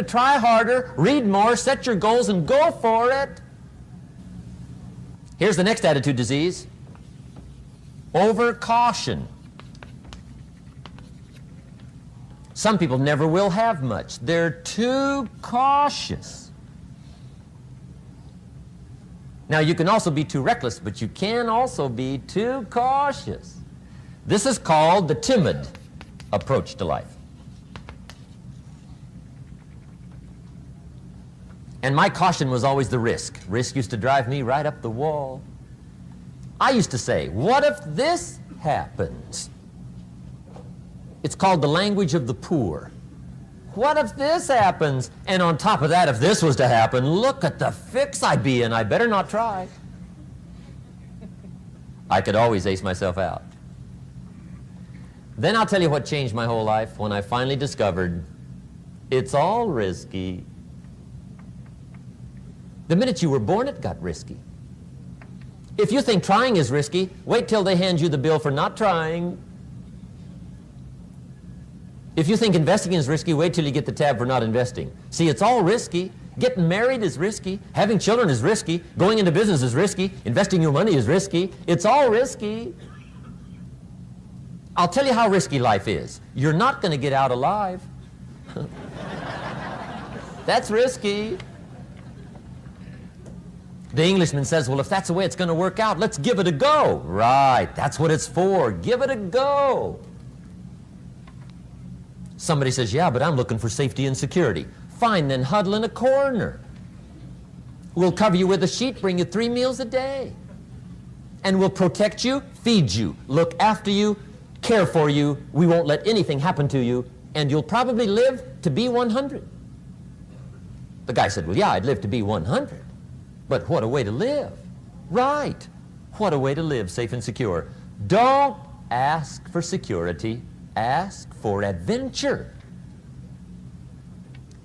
Try harder, read more, set your goals, and go for it. Here's the next attitude disease. Overcaution. Some people never will have much. They're too cautious. Now, you can also be too reckless, but you can also be too cautious. This is called the timid approach to life. And my caution was always the risk. Risk used to drive me right up the wall. I used to say, what if this happens? It's called the language of the poor. What if this happens? And on top of that, if this was to happen, look at the fix I'd be in. I better not try. I could always ace myself out. Then I'll tell you what changed my whole life when I finally discovered it's all risky. The minute you were born, it got risky. If you think trying is risky, wait till they hand you the bill for not trying. If you think investing is risky, wait till you get the tab for not investing. See, it's all risky. Getting married is risky. Having children is risky. Going into business is risky. Investing your money is risky. It's all risky. I'll tell you how risky life is. You're not going to get out alive. That's risky. The Englishman says, well, if that's the way it's going to work out, let's give it a go. Right, that's what it's for. Give it a go. Somebody says, yeah, but I'm looking for safety and security. Fine, then huddle in a corner. We'll cover you with a sheet, bring you 3 meals a day. And we'll protect you, feed you, look after you, care for you. We won't let anything happen to you, and you'll probably live to be 100. The guy said, well, yeah, I'd live to be 100. But what a way to live. Right. What a way to live, safe and secure. Don't ask for security. Ask for adventure.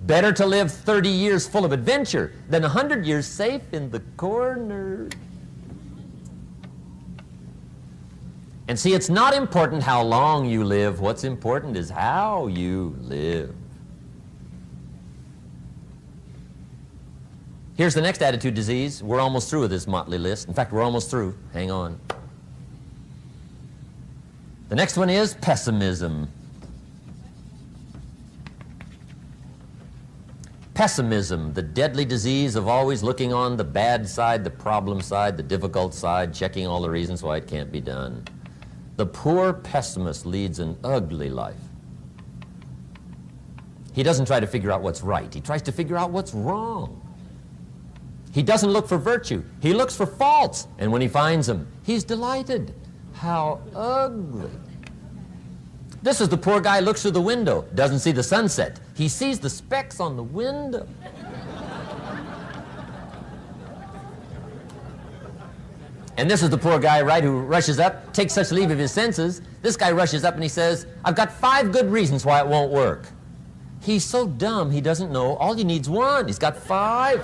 Better to live 30 years full of adventure than 100 years safe in the corner. And see, it's not important how long you live. What's important is how you live. Here's the next attitude disease. We're almost through with this motley list. In fact, we're almost through. Hang on. The next one is pessimism. Pessimism, the deadly disease of always looking on the bad side, the problem side, the difficult side, checking all the reasons why it can't be done. The poor pessimist leads an ugly life. He doesn't try to figure out what's right. He tries to figure out what's wrong. He doesn't look for virtue. He looks for faults. And when he finds them, he's delighted. How ugly. This is the poor guy who looks through the window, doesn't see the sunset. He sees the specks on the window. And this is the poor guy, right, who rushes up, takes such leave of his senses. This guy rushes up and he says, I've got 5 good reasons why it won't work. He's so dumb he doesn't know all he needs 1. He's got 5.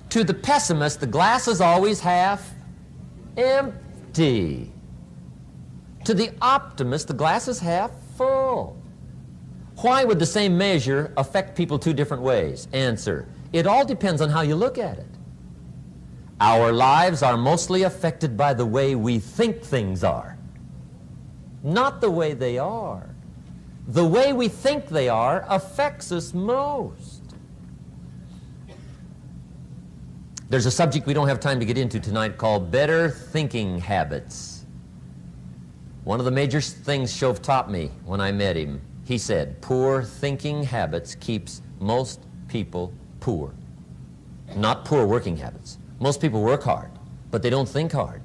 To the pessimist, the glass is always half empty. To the optimist, the glass is half full. Why would the same measure affect people 2 different ways? Answer, it all depends on how you look at it. Our lives are mostly affected by the way we think things are, not the way they are. The way we think they are affects us most. There's a subject we don't have time to get into tonight called better thinking habits. One of the major things Shove taught me when I met him, he said, poor thinking habits keeps most people poor. Not poor working habits. Most people work hard, but they don't think hard.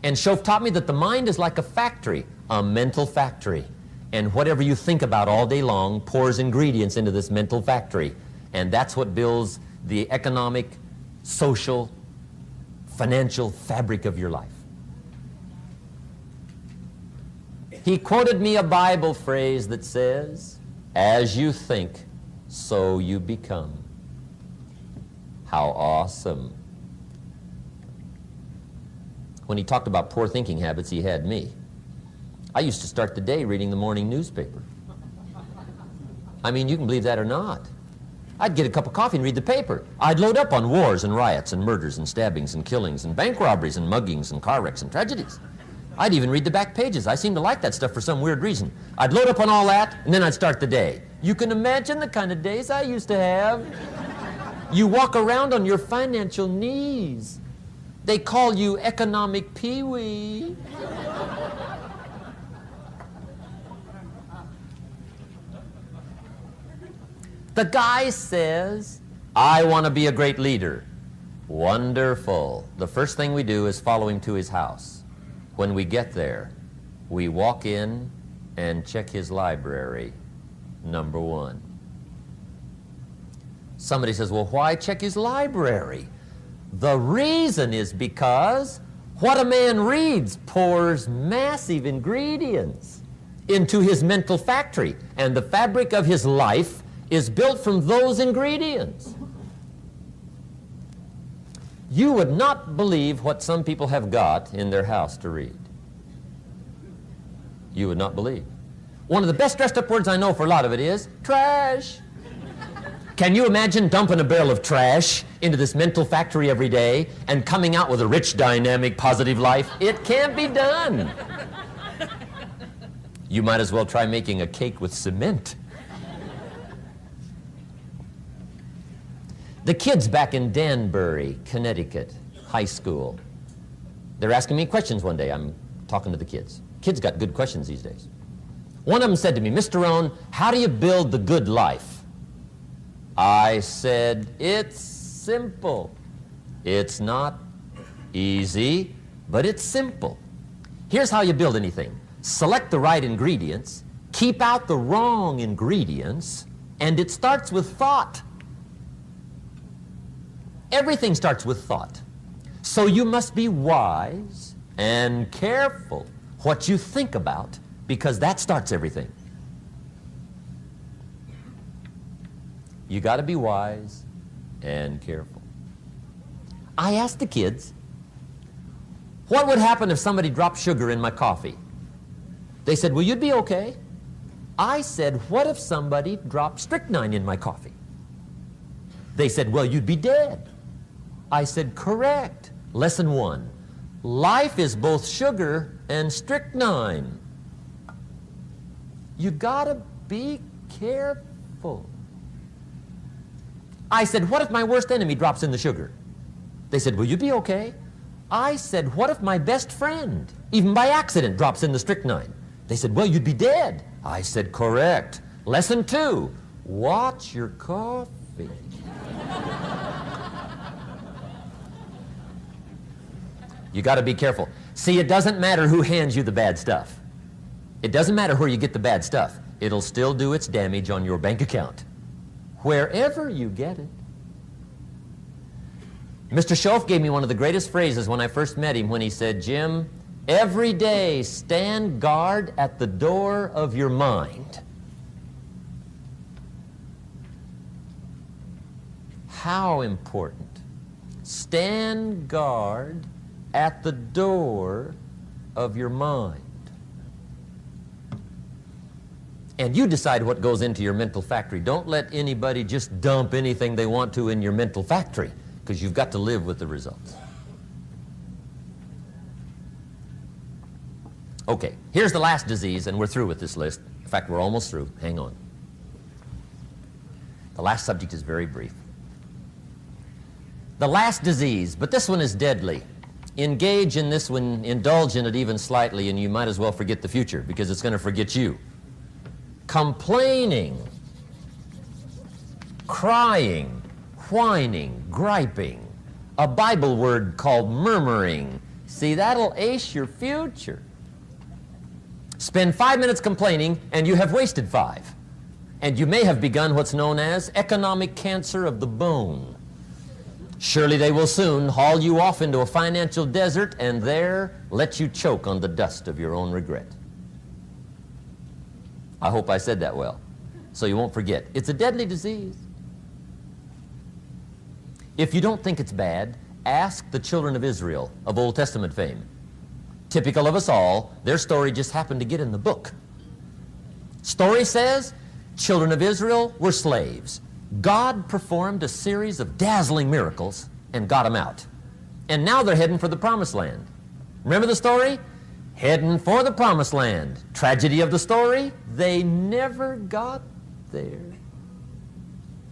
And Shove taught me that the mind is like a factory, a mental factory. And whatever you think about all day long pours ingredients into this mental factory. And that's what builds the economic, social, financial fabric of your life. He quoted me a Bible phrase that says, as you think, so you become. How awesome. When he talked about poor thinking habits, he had me. I used to start the day reading the morning newspaper. I mean, you can believe that or not. I'd get a cup of coffee and read the paper. I'd load up on wars and riots and murders and stabbings and killings and bank robberies and muggings and car wrecks and tragedies. I'd even read the back pages. I seem to like that stuff for some weird reason. I'd load up on all that, and then I'd start the day. You can imagine the kind of days I used to have. You walk around on your financial knees. They call you economic peewee. The guy says, I want to be a great leader. Wonderful. The first thing we do is follow him to his house. When we get there, we walk in and check his library, number one. Somebody says, well, why check his library? The reason is because what a man reads pours massive ingredients into his mental factory, and the fabric of his life is built from those ingredients. You would not believe what some people have got in their house to read. You would not believe. One of the best dressed up words I know for a lot of it is trash. Can you imagine dumping a barrel of trash into this mental factory every day and coming out with a rich, dynamic, positive life? It can't be done. You might as well try making a cake with cement. The kids back in Danbury, Connecticut, high school, they're asking me questions one day. I'm talking to the kids. Kids got good questions these days. One of them said to me, Mr. Rohn, how do you build the good life? I said, it's simple. It's not easy, but it's simple. Here's how you build anything. Select the right ingredients, keep out the wrong ingredients, and it starts with thought. Everything starts with thought. So you must be wise and careful what you think about, because that starts everything. You got to be wise and careful. I asked the kids, what would happen if somebody dropped sugar in my coffee? They said, well, you'd be okay. I said, what if somebody dropped strychnine in my coffee? They said, well, you'd be dead. I said, correct. Lesson one, life is both sugar and strychnine. You gotta be careful. I said, what if my worst enemy drops in the sugar? They said, will you be okay? I said, what if my best friend, even by accident, drops in the strychnine? They said, well, you'd be dead. I said, correct. Lesson two, watch your coffee. You got to be careful. See, it doesn't matter who hands you the bad stuff. It doesn't matter where you get the bad stuff. It'll still do its damage on your bank account, wherever you get it. Mr. Schoaf gave me one of the greatest phrases when I first met him when he said, Jim, every day stand guard at the door of your mind. How important. Stand guard at the door of your mind. And you decide what goes into your mental factory. Don't let anybody just dump anything they want to in your mental factory, because you've got to live with the results. Okay, here's the last disease, and we're through with this list. In fact, we're almost through. Hang on. The last subject is very brief. The last disease, but this one is deadly. Engage in this one, indulge in it even slightly, and you might as well forget the future, because it's going to forget you. Complaining, crying, whining, griping, a Bible word called murmuring. See, that'll ace your future. Spend 5 minutes complaining, and you have wasted 5. And you may have begun what's known as economic cancer of the bone. Surely they will soon haul you off into a financial desert and there let you choke on the dust of your own regret. I hope I said that well, so you won't forget. It's a deadly disease. If you don't think it's bad, ask the children of Israel of Old Testament fame. Typical of us all, their story just happened to get in the book. Story says, children of Israel were slaves. God performed a series of dazzling miracles and got them out. And now they're heading for the promised land. Remember the story? Heading for the promised land. Tragedy of the story, they never got there.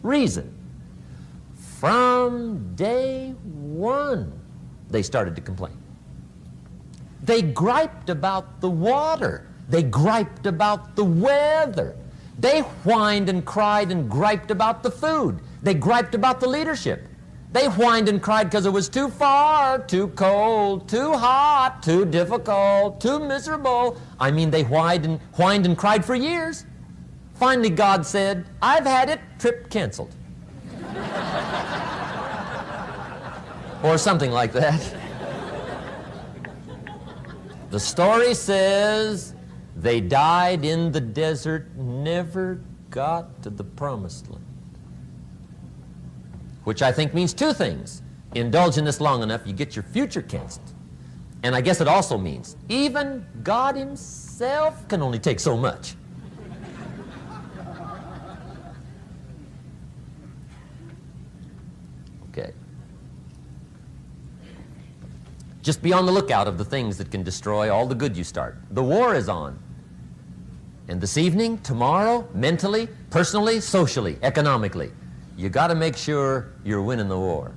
Reason, from day one, they started to complain. They griped about the water. They griped about the weather. They whined and cried and griped about the food. They griped about the leadership. They whined and cried because it was too far, too cold, too hot, too difficult, too miserable. I mean, they whined and cried for years. Finally, God said, I've had it, trip canceled. Or something like that. The story says they died in the desert, never got to the promised land. Which I think means two things. Indulge in this long enough, you get your future canceled. And I guess it also means even God himself can only take so much. Okay. Just be on the lookout of the things that can destroy all the good you start. The war is on. And this evening, tomorrow, mentally, personally, socially, economically, you got to make sure you're winning the war.